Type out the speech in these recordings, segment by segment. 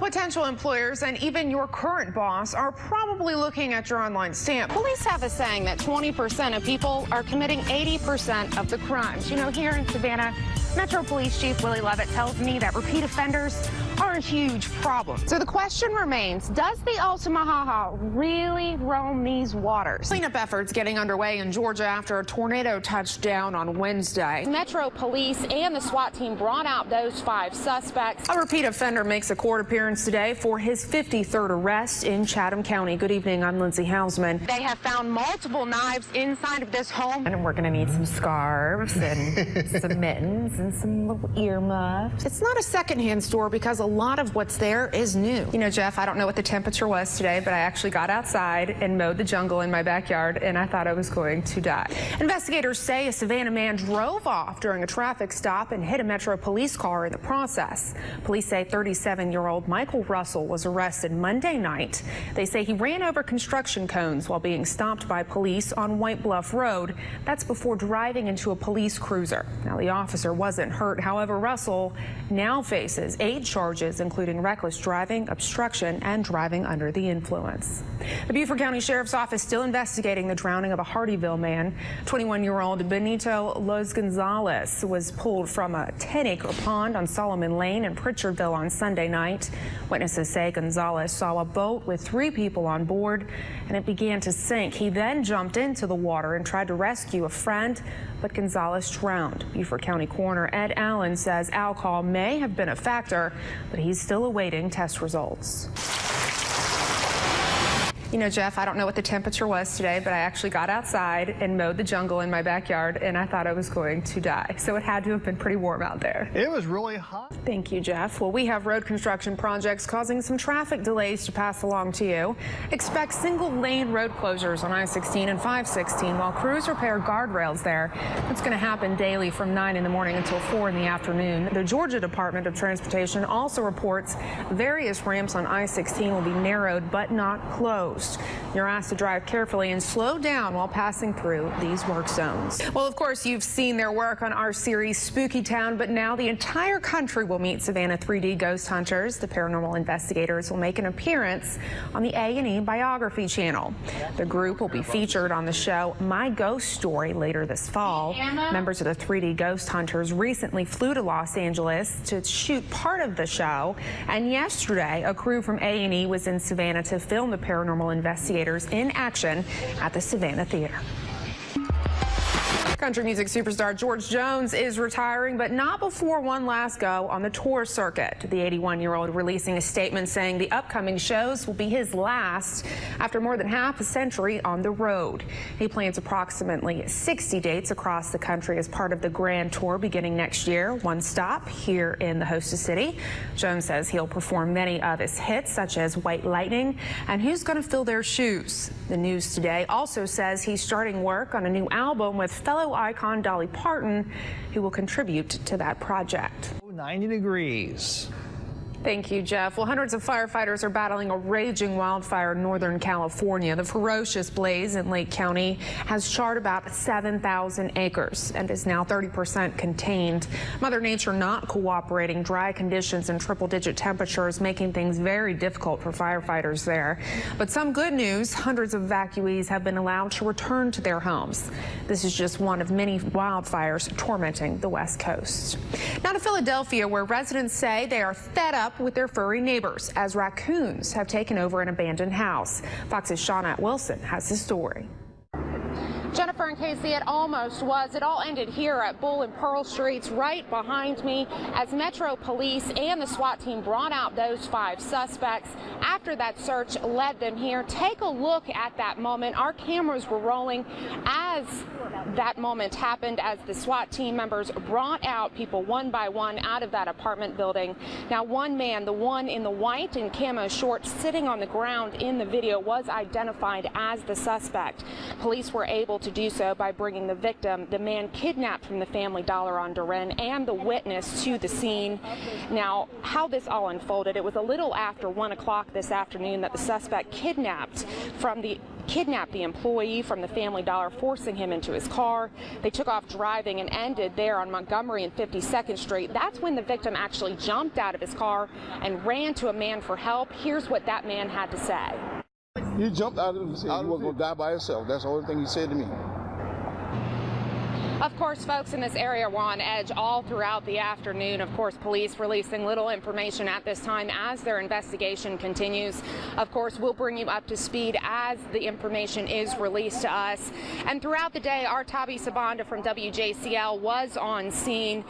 Potential employers and even your current boss are probably looking at your online stamp. Police have a saying that 20% of people are committing 80% of the crimes. You know, here in Savannah, Metro Police Chief Willie Levitt tells me that repeat offenders are a huge problem. So the question remains, does the Altamaha really roam these waters? Cleanup efforts getting underway in Georgia after a tornado touched down on Wednesday. Metro Police and the SWAT team brought out those 5 suspects. A repeat offender makes a court appearance today for his 53rd arrest in Chatham County. Good evening, I'm Lindsay Hausman. They have found multiple knives inside of this home. And we're going to need some scarves and some mittens and some little earmuffs. It's not a secondhand store because a lot of what's there is new. You know, Jeff, I don't know what the temperature was today, but I actually got outside and mowed the jungle in my backyard, and I thought I was going to die. Investigators say a Savannah man drove off during a traffic stop and hit a Metro Police car in the process. Police say 37-year-old Michael Russell was arrested Monday night. They say he ran over construction cones while being stopped by police on White Bluff Road. That's before driving into a police cruiser. Now, the officer wasn't hurt. However, Russell now faces 8 charges, including reckless driving, obstruction, and driving under the influence. The Beaufort County Sheriff's Office still investigating the drowning of a Hardeeville man. 21-year-old Benito Los Gonzalez was pulled from a 10-acre pond on Solomon Lane in Pritchardville on Sunday night. Witnesses say Gonzalez saw a boat with 3 people on board, and it began to sink. He then jumped into the water and tried to rescue a friend, but Gonzalez drowned. Beaufort County Coroner Ed Allen says alcohol may have been a factor, but he's still awaiting test results. You know, Jeff, I don't know what the temperature was today, but I actually got outside and mowed the jungle in my backyard, and I thought I was going to die. So it had to have been pretty warm out there. It was really hot. Thank you, Jeff. Well, we have road construction projects causing some traffic delays to pass along to you. Expect single-lane road closures on I-16 and 516 while crews repair guardrails there. It's going to happen daily from 9 in the morning until 4 in the afternoon. The Georgia Department of Transportation also reports various ramps on I-16 will be narrowed but not closed. You're asked to drive carefully and slow down while passing through these work zones. Well, of course, you've seen their work on our series Spooky Town, but now the entire country will meet Savannah 3D ghost hunters. The paranormal investigators will make an appearance on the A&E Biography channel. The group will be featured on the show My Ghost Story later this fall. Members of the 3D ghost hunters recently flew to Los Angeles to shoot part of the show, and yesterday a crew from A&E was in Savannah to film the paranormal investigators in action at the Savannah Theater. Country music superstar George Jones is retiring, but not before one last go on the tour circuit. The 81-year-old releasing a statement saying the upcoming shows will be his last after more than half a century on the road. He plans approximately 60 dates across the country as part of the grand tour beginning next year. One stop here in the hostess city. Jones says he'll perform many of his hits such as White Lightning and Who's Gonna Fill Their Shoes. The News Today also says he's starting work on a new album with fellow icon Dolly Parton, who will contribute to that project. 90 degrees. Thank you, Jeff. Well, hundreds of firefighters are battling a raging wildfire in Northern California. The ferocious blaze in Lake County has charred about 7,000 acres and is now 30% contained. Mother Nature not cooperating, dry conditions and triple-digit temperatures making things very difficult for firefighters there. But some good news, hundreds of evacuees have been allowed to return to their homes. This is just one of many wildfires tormenting the West Coast. Now to Philadelphia, where residents say they are fed up with their furry neighbors as raccoons have taken over an abandoned house. Fox's Shawnette Wilson has the story. Jennifer and Casey, it almost was. It all ended here at Bull and Pearl Streets right behind me as Metro Police and the SWAT team brought out those 5 suspects. After that search led them here. Take a look at that moment. Our cameras were rolling as that moment happened, as the SWAT team members brought out people one by one out of that apartment building. Now, one man, the one in the white and camo shorts sitting on the ground in the video, was identified as the suspect. Police were able to do so by bringing the victim, the man kidnapped from the Family Dollar on Duren, and the witness to the scene. Now, how this all unfolded, it was a little after 1 o'clock this afternoon that the suspect kidnapped from the kidnapped the employee from the Family Dollar, forcing him into his car. They took off driving and ended there on Montgomery and 52nd Street. That's when the victim actually jumped out of his car and ran to a man for help. Here's what that man had to say. He jumped out of his head. He wasn't going to die by himself. That's the only thing he said to me. Of course, folks in this area were on edge all throughout the afternoon. Of course, police releasing little information at this time as their investigation continues. Of course, we'll bring you up to speed as the information is released to us. And throughout the day, our Tabi Sabanda from WJCL was on scene,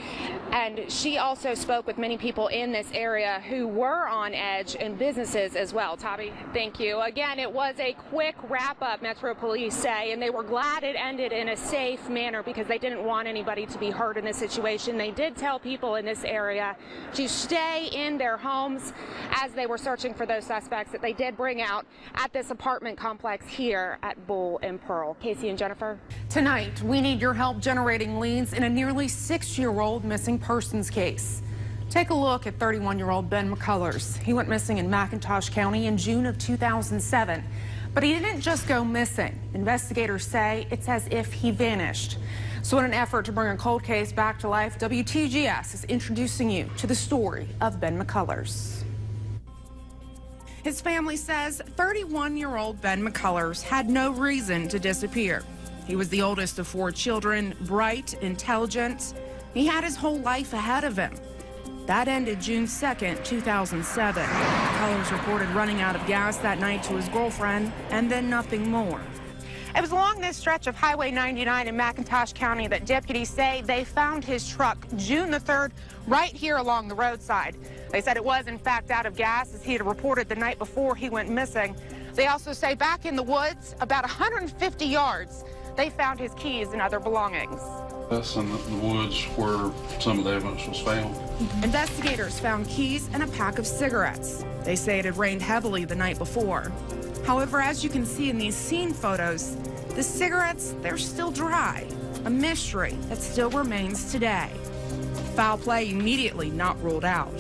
and she also spoke with many people in this area who were on edge, and businesses as well. Tabi, thank you. Again, it was a quick wrap-up, Metro Police say, and they were glad it ended in a safe manner because they didn't want anybody to be hurt in this situation. They did tell people in this area to stay in their homes as they were searching for those suspects that they did bring out at this apartment complex here at Bull and Pearl. Casey and Jennifer. Tonight, we need your help generating leads in a nearly 6-year-old missing persons case. Take a look at 31-year-old Ben McCullers. He went missing in McIntosh County in June of 2007. But he didn't just go missing. Investigators say it's as if he vanished. So in an effort to bring a cold case back to life, WTGS is introducing you to the story of Ben McCullers. His family says 31-year-old Ben McCullers had no reason to disappear. He was the oldest of 4 children, bright, intelligent. He had his whole life ahead of him. That ended June 2nd, 2007. McCullers reported running out of gas that night to his girlfriend, and then nothing more. It was along this stretch of Highway 99 in McIntosh County that deputies say they found his truck June the 3rd right here along the roadside. They said it was, in fact, out of gas, as he had reported the night before he went missing. They also say back in the woods, about 150 yards, they found his keys and other belongings. That's in the woods where some of the evidence was found. Investigators found keys and a pack of cigarettes. They say it had rained heavily the night before. However, as you can see in these scene photos, the cigarettes, they're still dry, a mystery that still remains today. Foul play immediately not ruled out.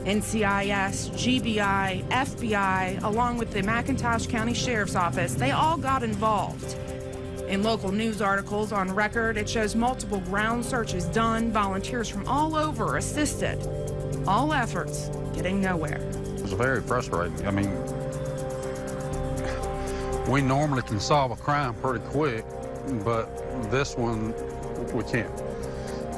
NCIS, GBI, FBI, along with the McIntosh County Sheriff's Office, they all got involved. In local news articles on record, it shows multiple ground searches done, volunteers from all over assisted. All efforts getting nowhere. It was very frustrating. I mean, we normally can solve a crime pretty quick, but this one, we can't.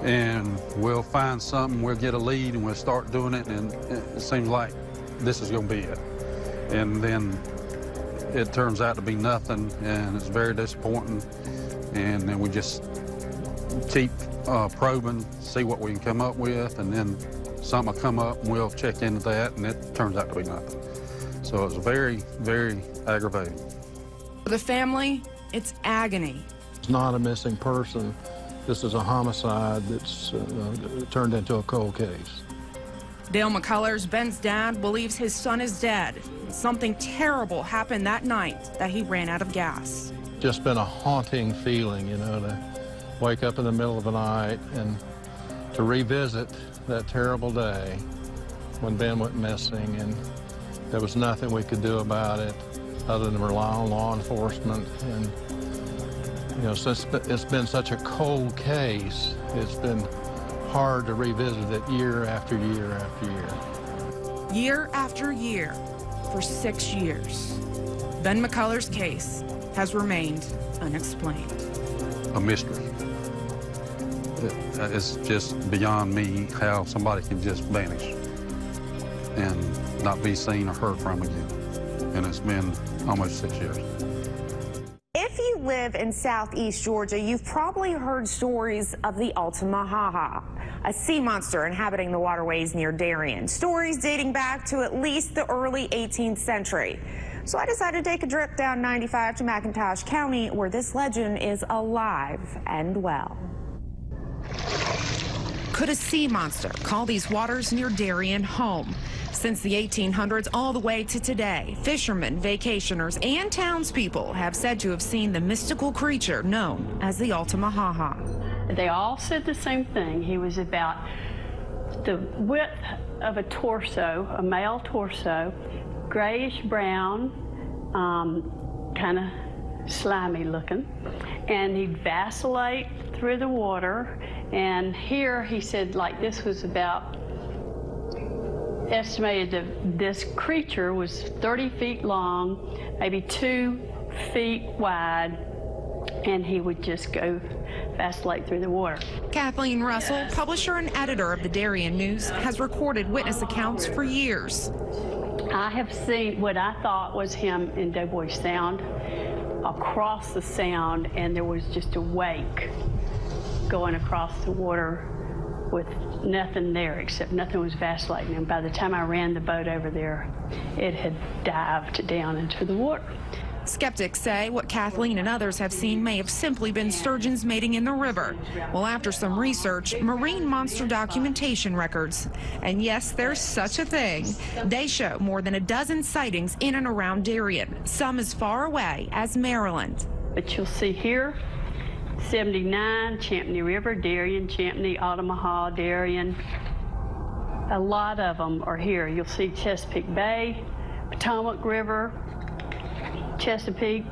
And we'll find something, we'll get a lead, and we'll start doing it, and it seems like this is going to be it. And then it turns out to be nothing, and it's very disappointing. And then we just keep probing, see what we can come up with, and then something will come up, and we'll check into that, and it turns out to be nothing. So it's very, very aggravating. For the family, it's agony. It's not a missing person. This is a homicide that's turned into a cold case. Dale McCullers, Ben's dad, believes his son is dead. Something terrible happened that night that he ran out of gas. Just been a haunting feeling, you know, to wake up in the middle of the night and to revisit that terrible day when Ben went missing, and there was nothing we could do about it other than rely on law enforcement. And, you know, since it's been such a cold case, it's been hard to revisit it year after year after year. Year after year, for 6 years, Ben McCullers' case has remained unexplained. A mystery. It's just beyond me how somebody can just vanish and not be seen or heard from again. And it's been almost 6 years. If you live in southeast Georgia, you've probably heard stories of the Altamaha, a sea monster inhabiting the waterways near Darien. Stories dating back to at least the early 18th century. So I decided to take a trip down 95 to McIntosh County, where this legend is alive and well. Could a sea monster call these waters near Darien home? Since the 1800s all the way to today, fishermen, vacationers, and townspeople have said to have seen the mystical creature known as the Altamaha. They all said the same thing. He was about the width of a torso, a male torso, grayish brown, kind of slimy looking, and he'd vacillate through the water. And here he said, like, this was about estimated that this creature was 30 feet long, maybe 2 feet wide, and he would just go vacillate through the water. Kathleen Russell, publisher and editor of the Darien News, has recorded witness accounts for years. I have seen what I thought was him in Doughboy Sound, across the sound, and there was just a wake going across the water with nothing there except nothing was vacillating. And by the time I ran the boat over there, it had dived down into the water. Skeptics say what Kathleen and others have seen may have simply been sturgeons mating in the river. Well, after some research, marine monster documentation records, and yes, there's such a thing, they show more than a dozen sightings in and around Darien, some as far away as Maryland. But you'll see here, 79, Champney River, Darien, Champney, Altamaha, Darien. A lot of them are here. You'll see Chesapeake Bay, Potomac River, Chesapeake,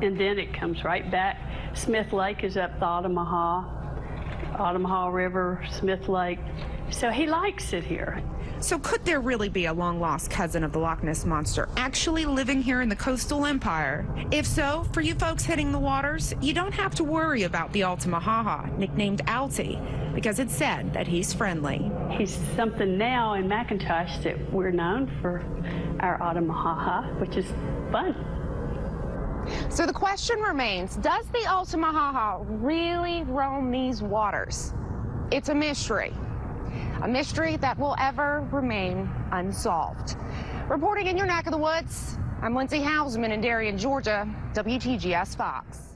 and then it comes right back. Smith Lake is up the Altamaha River, Smith Lake. So he likes it here. So could there really be a long-lost cousin of the Loch Ness Monster actually living here in the coastal empire? If so, for you folks hitting the waters, you don't have to worry about the Altamaha, nicknamed Alty, because it's said that he's friendly. He's something now in McIntosh that we're known for our Altamaha, which is fun. So the question remains, does the Altamaha really roam these waters? It's a mystery that will ever remain unsolved. Reporting in your neck of the woods, I'm Lindsay Hausman in Darien, Georgia, WTGS Fox.